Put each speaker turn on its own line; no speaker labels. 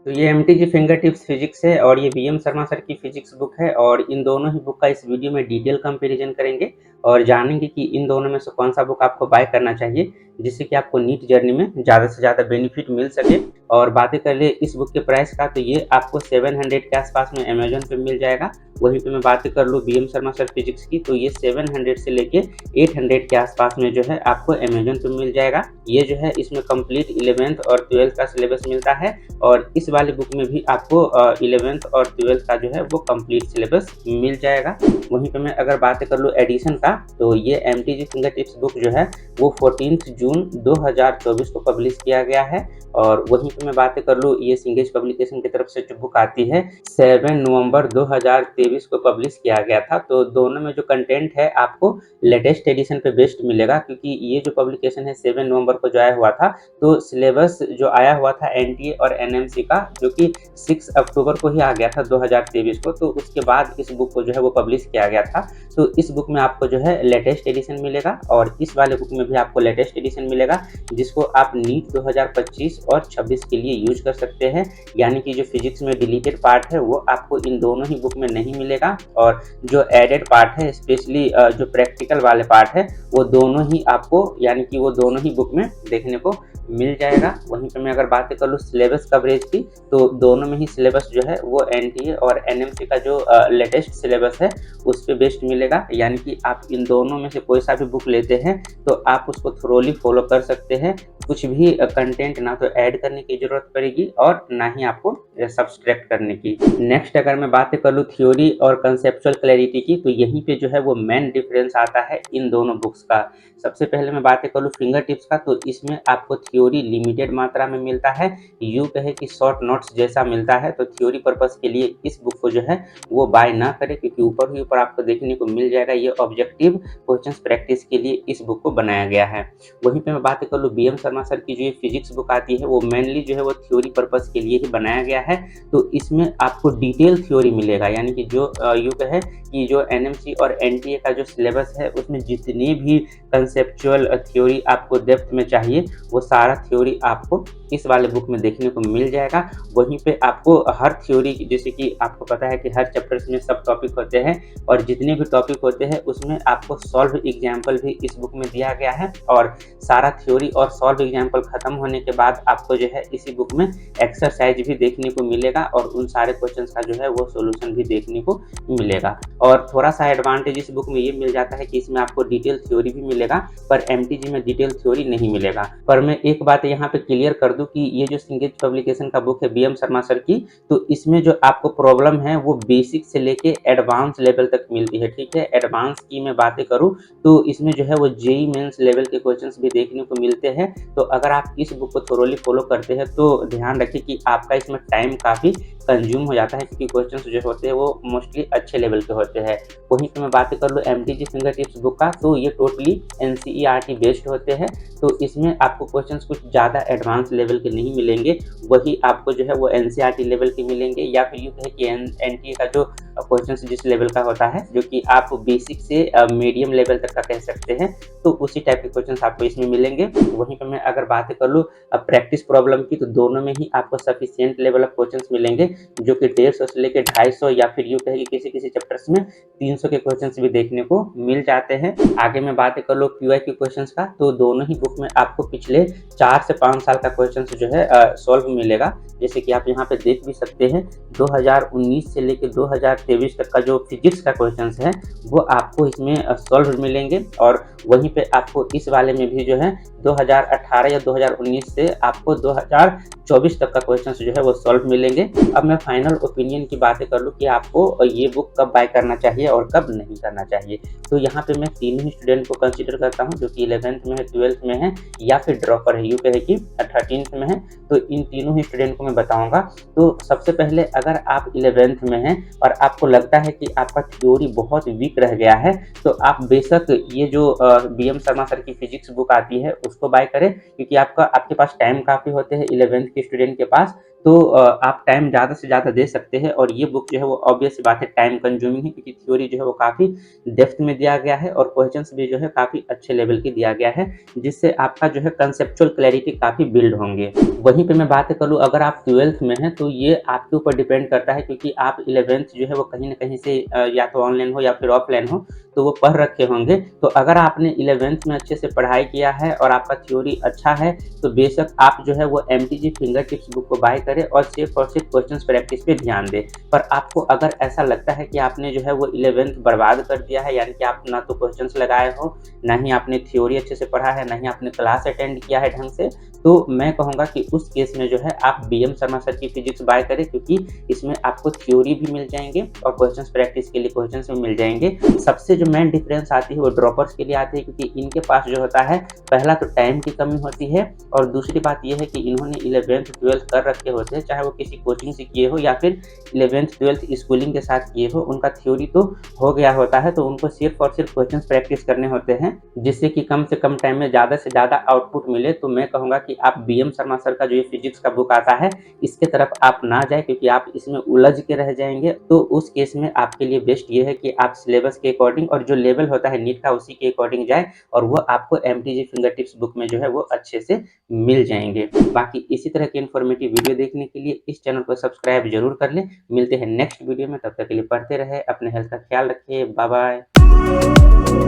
तो ये MTG finger tips physics है और ये बीएम शर्मा सर की फिजिक्स बुक है और इन दोनों ही बुक का इस वीडियो में डिटेल कंपैरिजन करेंगे और जानेंगे कि इन दोनों में से कौन सा बुक आपको बाय करना चाहिए जिससे कि आपको नीट जर्नी में ज़्यादा से ज़्यादा बेनिफिट मिल सके। और बातें कर ले इस बुक के प्राइस का, तो ये आपको 700 के आसपास में अमेजोन पे मिल जाएगा। वहीं पे मैं बातें कर लूँ बीएम शर्मा सर फिजिक्स की, तो ये 700 से लेके 800 के आसपास में जो है आपको अमेजोन पे मिल जाएगा। ये जो है इसमें कंप्लीट 11th और 12th का सिलेबस मिलता है और इस वाले बुक में भी आपको 11th और 12th का जो है वो कंप्लीट सिलेबस मिल जाएगा। वहीं पे मैं अगर बातें कर लूँ एडिशन का, तो ये एमटीजी फिंगर टिप्स बुक जो है वो 14 जून 2024 को पब्लिश किया गया है। और वहीं पे मैं बातें कर लूँ ये सिंगेज पब्लिकेशन की तरफ से जो बुक आती है 7 नवंबर 2023 को पब्लिश किया गया था। तो दोनों में जो कंटेंट है आपको लेटेस्ट एडिशन पे बेस्ट मिलेगा, क्योंकि ये जो पब्लिकेशन है 7 नवंबर को जो आया हुआ था, तो सिलेबस जो आया हुआ था एनटीए और एनएमसी का, जो कि 6 अक्टूबर को ही आ गया था 2023 को, तो उसके बाद इस बुक को जो है वो पब्लिश किया गया था। तो इस बुक में आपको जो है लेटेस्ट एडिशन मिलेगा और इस वाले बुक में भी आपको लेटेस्ट एडिशन मिलेगा, जिसको आप नीट 2025 और 26 के लिए यूज कर सकते हैं। यानी कि जो फिजिक्स में डिलीटेड पार्ट है वो आपको इन दोनों ही बुक में नहीं मिलेगा और जो एडेड पार्ट है स्पेशली जो प्रैक्टिकल वाले पार्ट है वो दोनों ही आपको, यानी कि वो दोनों ही बुक में देखने को मिल जाएगा। वहीं पे मैं अगर बातें कर लूँ सिलेबस कवरेज की, तो दोनों में ही सिलेबस जो है वो एनटीए और एनएमसी का जो लेटेस्ट सिलेबस है उस पे बेस्ड मिलेगा। यानी कि आप इन दोनों में से कोई सा भी बुक लेते हैं तो आप उसको थोरोली फॉलो कर सकते हैं। कुछ भी कंटेंट ना तो ऐड करने की जरूरत पड़ेगी और ना ही आपको सब्सट्रैक्ट करने की। नेक्स्ट अगर मैं बातें कर लूँ थ्योरी और कंसेप्चुअल क्लैरिटी की, तो यहीं पे जो है वो मेन डिफरेंस आता है इन दोनों बुक्स का। सबसे पहले मैं बातें कर लूँ फिंगर टिप्स का, तो इसमें आपको थ्योरी लिमिटेड मात्रा में मिलता है, यूँ कहे कि शॉर्ट नोट्स जैसा मिलता है। तो थ्योरी पर्पस के लिए इस बुक को जो है वो बाय ना करें, क्योंकि ऊपर ही ऊपर आपको देखने को मिल जाएगा ये ऑब्जेक्टिव क्वेश्चंस प्रैक्टिस के लिए इस बुक को बनाया गया है। वहीं पे मैं बातें कर लूँ बीएम शर्मा सर की जो ये फिजिक्स बुक आती है वो मेनली जो है वो थ्योरी पर्पस के लिए ही बनाया गया है। तो इसमें आपको डिटेल थ्योरी मिलेगा, यानी कि जो यूँ कहे कि जो एनएमसी और एनटीए का जो सिलेबस है उसमें जितनी भी कंसेप्चुअल थ्योरी आपको डेप्थ में चाहिए वो सारा थ्योरी आपको इस वाले बुक में देखने को मिल जाएगा। वहीं पे आपको हर थ्योरी, जैसे कि आपको पता है कि हर चैप्टर्स में सब टॉपिक होते हैं और जितने भी टॉपिक होते हैं उसमें आपको सॉल्व एग्जाम्पल भी इस बुक में दिया गया है। और सारा थ्योरी और सॉल्व एग्जाम्पल खत्म होने के बाद आपको जो है इसी बुक में एक्सरसाइज भी देखने को मिलेगा और उन सारे क्वेश्चंस का जो है वो सोल्यूशन भी देखने को मिलेगा। और थोड़ा सा एडवांटेज इस बुक में ये मिल जाता है कि इसमें आपको डिटेल थ्योरी भी मिलेगा, पर एमटीजी में डिटेल थ्योरी नहीं मिलेगा। पर मैं एक बात यहाँ पे क्लियर कर दूं कि ये जो सिंगेज पब्लिकेशन का बुक है बीएम शर्मा सर की, तो इसमें जो आपको प्रॉब्लम है वो बेसिक से लेके एडवांस लेवल तक मिलती है। ठीक है, एडवांस की मैं बातें करूँ तो इसमें जो है वो जेई मेंस लेवल के क्वेश्चंस भी देखने को मिलते हैं। तो अगर आप इस बुक को थोरोली फॉलो करते हैं तो ध्यान रखिए कि आपका इसमें टाइम काफ़ी कंज्यूम हो जाता है, क्योंकि क्वेश्चंस जो होते हैं वो मोस्टली अच्छे लेवल के होते हैं। वहीं पे मैं बातें कर लूँ एमटीजी फिंगर टिप्स बुक का, तो ये टोटली एनसीईआरटी बेस्ड होते हैं। तो इसमें आपको क्वेश्चंस कुछ ज़्यादा एडवांस लेवल के नहीं मिलेंगे, वही आपको जो है वो एनसीईआरटी लेवल के मिलेंगे, या फिर यूँ कहे कि एनटीए का जो क्वेश्चंस जिस लेवल का होता है, जो कि आप बेसिक से मीडियम लेवल तक का कह सकते हैं, तो उसी टाइप के क्वेश्चंस आपको इसमें मिलेंगे। वहीं पे मैं अगर बातें कर लूँ प्रैक्टिस प्रॉब्लम की, तो दोनों में ही आपको सफिशिएंट लेवल ऑफ क्वेश्चंस मिलेंगे, जो कि 150 से लेकर 250 या फिर यूँ कहे कि किसी-किसी चैप्टर्स में 300 के क्वेश्चंस भी देखने को मिल जाते हैं। आगे मैं बातें कर लूँ क्यूआईक्यू क्वेश्चंस का, तो दोनों ही बुक में आपको पिछले 4 से 5 साल का क्वेश्चंस जो है सॉल्व मिलेगा। जैसे कि आप यहाँ पे देख भी सकते हैं 2019 से लेकर 2023 तक का जो फिजिक्स का क्वेश्चंस है वो आपको इसमें सॉल्व मिलेंगे। और वहीं पे आपको इस वाले में भी जो है 2018 या 2019 से आपको 2024 तक का क्वेश्चंस जो है वो सॉल्व मिलेंगे। अब मैं फाइनल ओपिनियन की बातें कर लूँ कि आपको ये बुक कब बाय करना चाहिए और कब नहीं करना चाहिए, तो यहाँ पे मैं तीनों ही स्टूडेंट को कंसिडर करता हूँ, जो कि 11th में है, 12th में है या फिर ड्रॉपर है, यूँ कहे कि 13th में है। तो इन तीनों ही स्टूडेंट को मैं बताऊँगा। तो सबसे पहले अगर आप 11th में हैं और आपको लगता है कि आपका थ्योरी बहुत वीक रह गया है, तो आप बेशक ये जो बीएम शर्मा सर की फिजिक्स बुक आती है उसको बाय करें, क्योंकि आपके पास टाइम काफ़ी होते हैं 11th के स्टूडेंट के पास। तो आप टाइम ज़्यादा से ज़्यादा दे सकते हैं और ये बुक जो है वो ऑब्वियस सी बात है टाइम कंज्यूमिंग है क्योंकि थ्योरी जो है वो काफ़ी डेप्थ में दिया गया है और क्वेश्चंस भी जो है काफ़ी अच्छे लेवल के दिया गया है, जिससे आपका जो है कंसेप्चुअल क्लैरिटी काफ़ी बिल्ड होंगे। वहीं पे मैं बात करूँ अगर आप 12th में हैं तो ये आपके ऊपर डिपेंड करता है क्योंकि आप 11th जो है वो कहीं न कहीं से या तो ऑनलाइन हो या फिर ऑफलाइन हो, तो वो पढ़ रखे होंगे। तो अगर आपने 11th में अच्छे से पढ़ाई किया है और आपका थ्योरी अच्छा है, तो बेशक आप जो है वो एमटीजी फिंगर टिप्स बुक को बाय करें और सिर्फ क्वेश्चंस प्रैक्टिस पे ध्यान दें। पर आपको अगर ऐसा लगता है कि आपने जो है वो 11th बर्बाद कर दिया है, यानी कि आप ना तो क्वेश्चंस लगाए हो, ना ही आपने थ्योरी अच्छे से पढ़ा है, ना ही आपने क्लास अटेंड किया है ढंग से, तो मैं कहूँगा कि उस केस में जो है आप बीएम शर्मा सर की फिजिक्स बाय करें क्योंकि इसमें आपको थ्योरी भी मिल जाएँगे और क्वेश्चंस प्रैक्टिस के लिए क्वेश्चंस भी मिल जाएँगे। सबसे जो मेन डिफरेंस आती है वो ड्रॉपर्स के लिए आती है क्योंकि इनके पास जो होता है, पहला तो टाइम की कमी होती है और दूसरी बात ये है कि इन्होंने 11th 12th कर रखे होते हैं, चाहे वो किसी कोचिंग से किए हो या फिर 11th 12th स्कूलिंग के साथ किए हो, उनका थ्योरी तो हो गया होता है, तो उनको सिर्फ और सिर्फ क्वेश्चंस प्रैक्टिस करने होते हैं, जिससे कि कम से कम टाइम में ज़्यादा से ज़्यादा आउटपुट मिले। तो मैं कहूँगा कि आप बीएम शर्मा सर का जो ये फिजिक्स का बुक आता है, इसके तरफ आप ना जाएँ क्योंकि आप इसमें उलझ के रह जाएँगे। तो उस केस में आपके लिए बेस्ट ये है कि आप सिलेबस के अकॉर्डिंग और जो लेवल होता है नीट का उसी के अकॉर्डिंग जाएँ और वो आपको एमटीजी फिंगर टिप्स बुक में जो है वो अच्छे से मिल जाएँगे। बाकी इसी तरह के इन्फॉर्मेटिव वीडियो देखने के लिए इस चैनल को सब्सक्राइब ज़रूर कर लें। मिलते हैं नेक्स्ट वीडियो में, तब तक के लिए पढ़ते रहें, अपने हेल्थ का ख्याल रखिए। Bye bye.